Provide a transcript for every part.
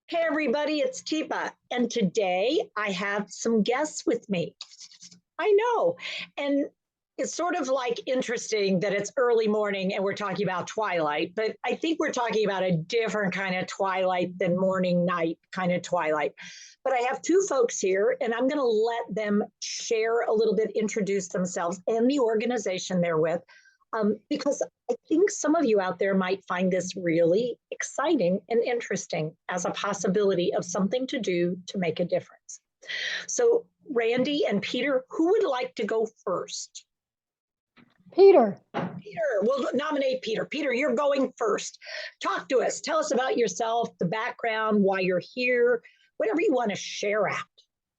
Hey everybody, it's Teepa, and today I have some guests with me. I know, and it's sort of like interesting that it's early morning and we're talking about Twilight, but I think we're talking about a different kind of Twilight than morning night kind of Twilight. But I have two folks here, and I'm going to let them share a little bit, introduce themselves and the organization they're with, because I think some of you out there might find this really exciting and interesting as a possibility of something to do to make a difference. So, Randie and Peter, who would like to go first? Peter. Peter, we'll nominate Peter. Peter, you're going first. Talk to us. Tell us about yourself, the background, why you're here, whatever you want to share out.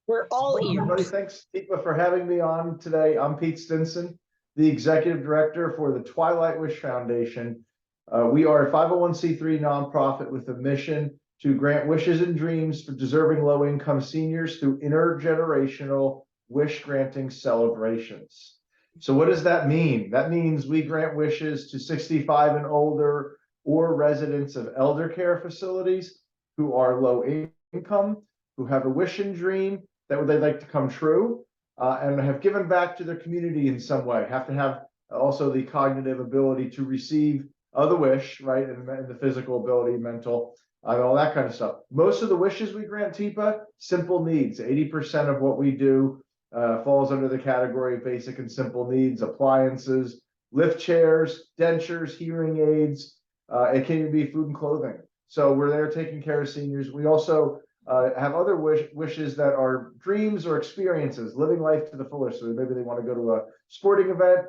We're all ears. Everybody, thanks, Teepa, for having me on today. I'm Pete Stinson, the executive director for the Twilight Wish Foundation. We are a 501c3 nonprofit with a mission to grant wishes and dreams for deserving low-income seniors through intergenerational wish granting celebrations. So what does that mean? That means we grant wishes to 65 and older or residents of elder care facilities who are low income, who have a wish and dream that they'd like to come true, and have given back to their community in some way. Have to have also the cognitive ability to receive the wish, right, and the physical ability, mental, and all that kind of stuff. Most of the wishes we grant, Teepa, simple needs. 80% of what we do falls under the category of basic and simple needs: appliances, lift chairs, dentures, hearing aids. It can even be food and clothing. So we're there taking care of seniors. We also have other wishes that are dreams or experiences, living life to the fullest. So maybe they want to go to a sporting event,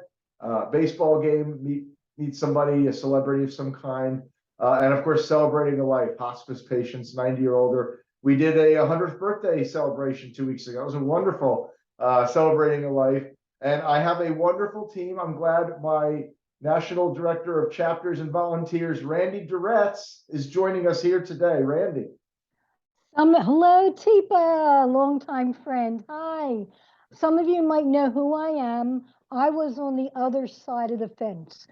baseball game, meet somebody, a celebrity of some kind, and of course, celebrating a life, hospice patients, 90 or older. We did a 100th birthday celebration 2 weeks ago. It was a wonderful celebrating a life. And I have a wonderful team. I'm glad my National Director of Chapters and Volunteers, Randie Duretz, is joining us here today. Randie. Hello, Teepa, longtime friend. Hi. Some of you might know who I am. I was on the other side of the fence.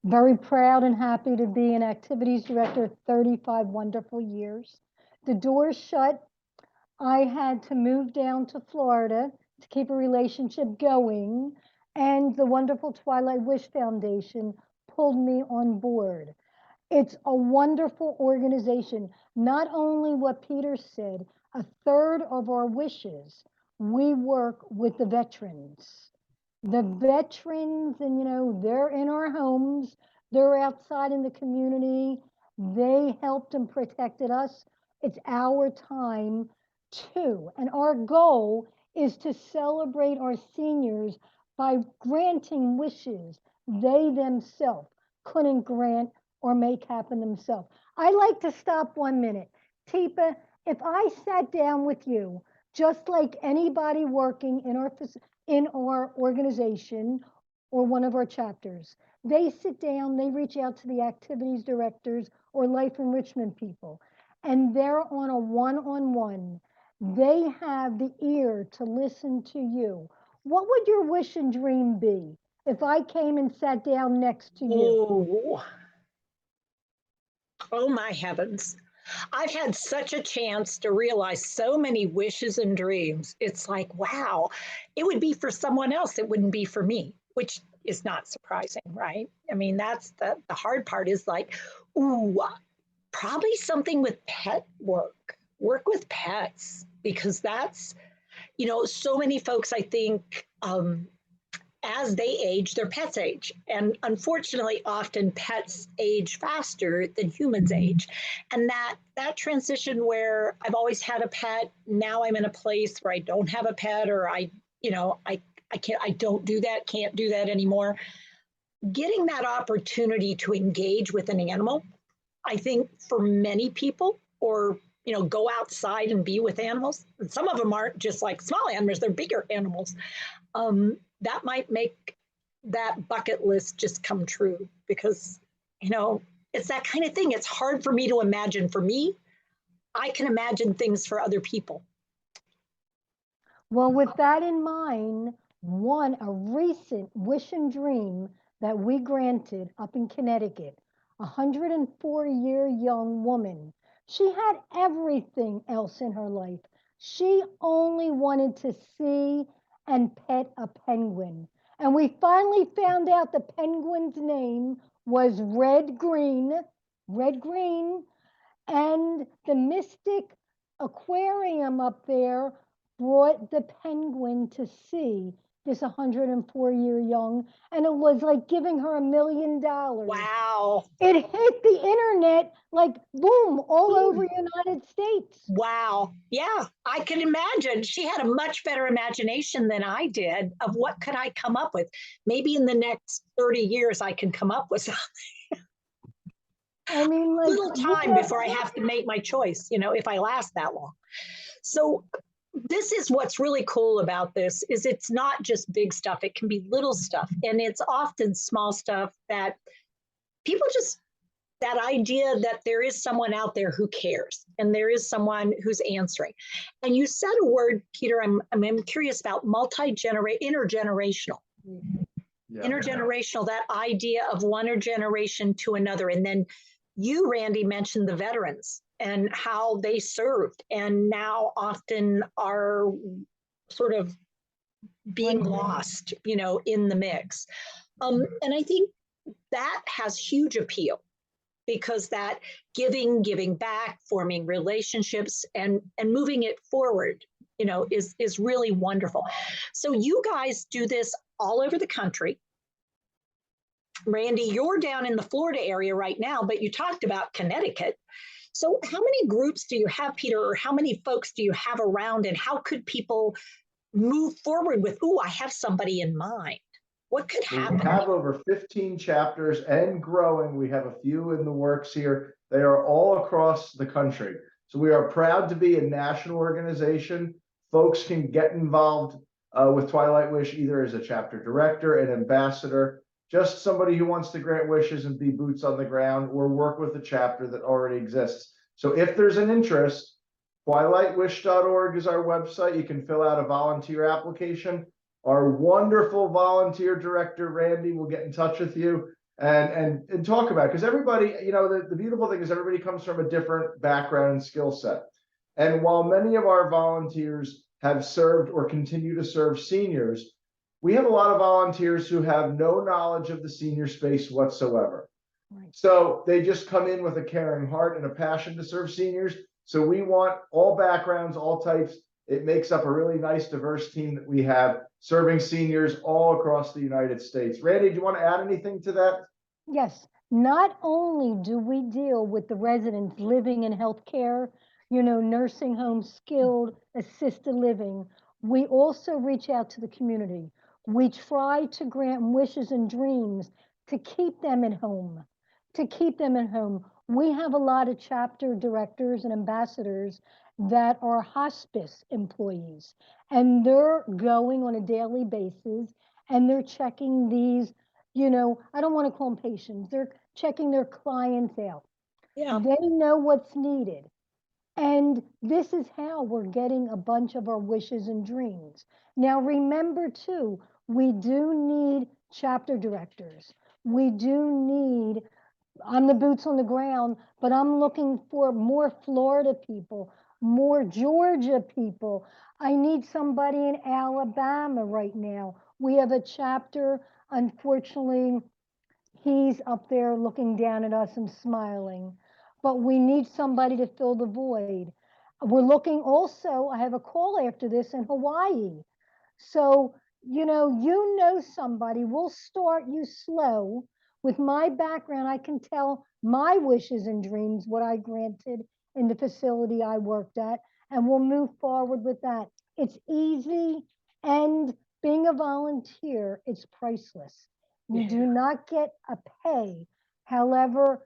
Very proud and happy to be an activities director 35 wonderful years. The doors shut. I had to move down to Florida to keep a relationship going, and the wonderful Twilight Wish Foundation pulled me on board. It's a wonderful organization. Not only what Peter said, a third of our wishes, we work with the veterans. The veterans, and they're in our homes, they're outside in the community, they helped and protected us. It's our time too. And our goal is to celebrate our seniors by granting wishes they themselves couldn't grant or make happen themselves. I like to stop 1 minute. Teepa, if I sat down with you, just like anybody working in our organization or one of our chapters, they sit down, they reach out to the activities directors or life enrichment people, and they're on a one-on-one. They have the ear to listen to you. What would your wish and dream be if I came and sat down next to you? Oh my heavens. I've had such a chance to realize so many wishes and dreams. It's like, wow, it would be for someone else. It wouldn't be for me, which is not surprising, right? I mean, that's the hard part is like, ooh, probably something with pet work with pets, because that's, so many folks, I think, as they age, their pets age. And unfortunately, often pets age faster than humans age. And that transition where I've always had a pet, now I'm in a place where I don't have a pet, or I don't do that, can't do that anymore. Getting that opportunity to engage with an animal, I think for many people, or go outside and be with animals. And some of them aren't just like small animals, they're bigger animals. That might make that bucket list just come true, because, it's that kind of thing. It's hard for me to imagine. For me, I can imagine things for other people. Well, with that in mind, a recent wish and dream that we granted up in Connecticut, a 104-year young woman She had everything else in her life. She only wanted to see and pet a penguin. And we finally found out the penguin's name was Red Green. Red Green. And the Mystic Aquarium up there brought the penguin to see this 104-year young, and it was like giving her $1 million. Wow. It hit the internet like boom all over United States. Wow. Yeah, I can imagine. She had a much better imagination than I did of what could I come up with. Maybe in the next 30 years I can come up with something. I mean, like Little time before I have to make my choice, if I last that long. So this is what's really cool about this is it's not just big stuff. It can be little stuff. And it's often small stuff that people just, that idea that there is someone out there who cares and there is someone who's answering. And you said a word, Peter, I'm curious about intergenerational. Yeah. Intergenerational, that idea of one generation to another. And then you, Randie, mentioned the veterans and how they served and now often are sort of being lost, in the mix. And I think that has huge appeal because that giving back, forming relationships and moving it forward, is really wonderful. So you guys do this all over the country. Randie, you're down in the Florida area right now, but you talked about Connecticut. So how many groups do you have, Peter, or how many folks do you have around, and how could people move forward with, I have somebody in mind? What could happen? We have over 15 chapters and growing. We have a few in the works here. They are all across the country. So we are proud to be a national organization. Folks can get involved with Twilight Wish either as a chapter director, an ambassador, just somebody who wants to grant wishes and be boots on the ground, or work with a chapter that already exists. So if there's an interest, twilightwish.org is our website. You can fill out a volunteer application. Our wonderful volunteer director, Randie, will get in touch with you and talk about it. Because everybody, the beautiful thing is everybody comes from a different background and skill set. And while many of our volunteers have served or continue to serve seniors, we have a lot of volunteers who have no knowledge of the senior space whatsoever. Right. So they just come in with a caring heart and a passion to serve seniors. So we want all backgrounds, all types. It makes up a really nice, diverse team that we have serving seniors all across the United States. Randie, do you want to add anything to that? Yes. Not only do we deal with the residents living in healthcare, nursing homes, skilled, assisted living, we also reach out to the community. We try to grant wishes and dreams to keep them at home, We have a lot of chapter directors and ambassadors that are hospice employees, and they're going on a daily basis and they're checking these, I don't want to call them patients, they're checking their clients out. Yeah. They know what's needed. And this is how we're getting a bunch of our wishes and dreams. Now, remember too, we do need chapter directors. We do need, I'm the boots on the ground, but I'm looking for more Florida people, more Georgia people. I need somebody in Alabama right now. We have a chapter, unfortunately, he's up there looking down at us and smiling, but we need somebody to fill the void. We're looking also, I have a call after this in Hawaii. So, you know somebody, we'll start you slow. With my background, I can tell my wishes and dreams, what I granted in the facility I worked at, and we'll move forward with that. It's easy, and being a volunteer, it's priceless. You do not get a pay. However,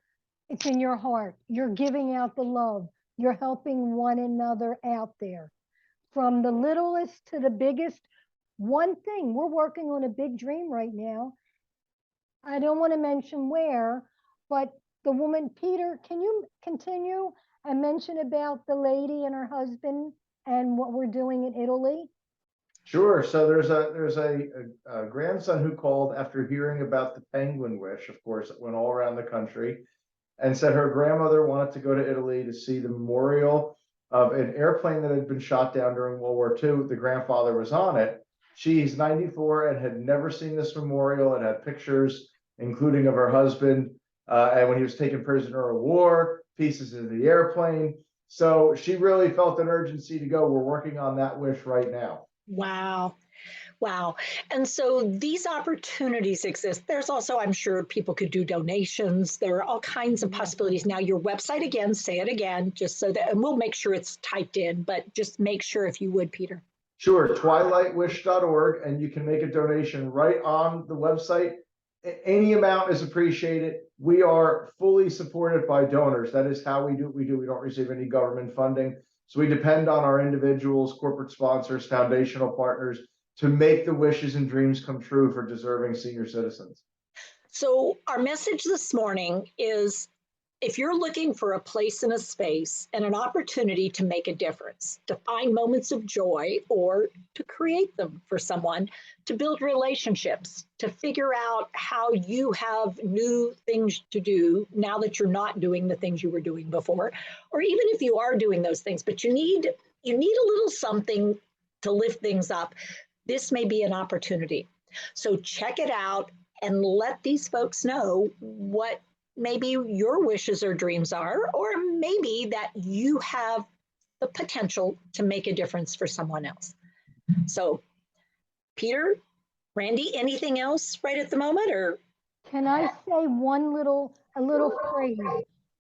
it's in your heart. You're giving out the love. You're helping one another out there. From the littlest to the biggest, one thing, we're working on a big dream right now. I don't want to mention where, but the woman, Peter, can you continue and mention about the lady and her husband and what we're doing in Italy? Sure. So there's a grandson who called after hearing about the penguin wish. Of course, it went all around the country. and said her grandmother wanted to go to Italy to see the memorial of an airplane that had been shot down during World War II. The grandfather was on it. She's 94 and had never seen this memorial. It had pictures, including of her husband, and when he was taken prisoner of war, pieces of the airplane. So she really felt an urgency to go. We're working on that wish right now. Wow. Wow. And so these opportunities exist. There's also, I'm sure people could do donations. There are all kinds of possibilities. Now, your website again, say it again, just so that, and we'll make sure it's typed in, but just make sure if you would, Peter. Sure, twilightwish.org, and you can make a donation right on the website. Any amount is appreciated. We are fully supported by donors. That is how we do what we do. We don't receive any government funding. So we depend on our individuals, corporate sponsors, foundational partners to make the wishes and dreams come true for deserving senior citizens. So our message this morning is, if you're looking for a place in a space and an opportunity to make a difference, to find moments of joy or to create them for someone, to build relationships, to figure out how you have new things to do now that you're not doing the things you were doing before, or even if you are doing those things, but you need a little something to lift things up, this may be an opportunity. So check it out and let these folks know what maybe your wishes or dreams are, or maybe that you have the potential to make a difference for someone else. So, Peter, Randie, anything else right at the moment, or? Can I say a little phrase?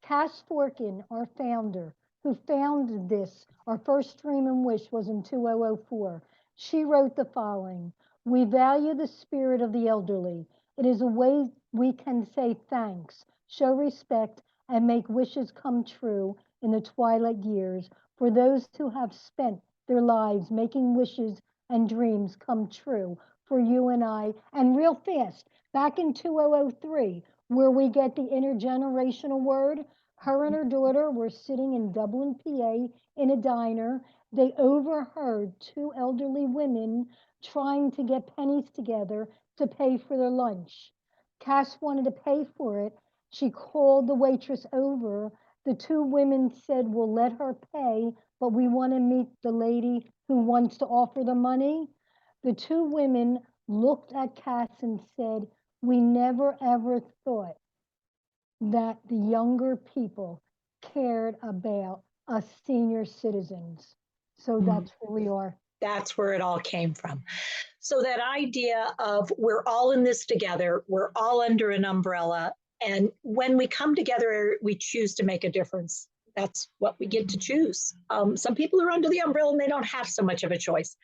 Cass Forkin, our founder, who founded this, our first dream and wish was in 2004. She wrote the following: "We value the spirit of the elderly. It is a way we can say thanks, show respect, and make wishes come true in the twilight years for those who have spent their lives making wishes and dreams come true for you and I." And real fast, back in 2003, where we get the intergenerational word, her and her daughter were sitting in Dublin, PA, in a diner. They overheard two elderly women trying to get pennies together to pay for their lunch. Cass wanted to pay for it. She called the waitress over. The two women said, "We'll let her pay, but we want to meet the lady who wants to offer the money." The two women looked at Cass and said, "We never ever thought that the younger people cared about us senior citizens." So that's where we are. That's where it all came from. So that idea of we're all in this together, we're all under an umbrella, and when we come together, we choose to make a difference. That's what we get to choose. Some people are under the umbrella and they don't have so much of a choice.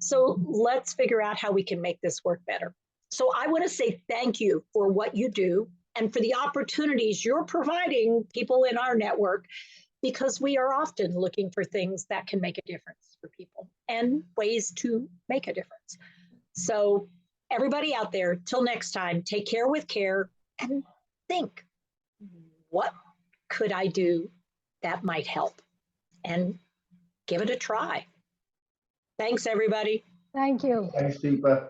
So let's figure out how we can make this work better. So I want to say thank you for what you do and for the opportunities you're providing people in our network, because we are often looking for things that can make a difference for people and ways to make a difference. So everybody out there, till next time, take care with care and think, what could I do that might help? And give it a try. Thanks, everybody. Thank you. Thanks, Teepa.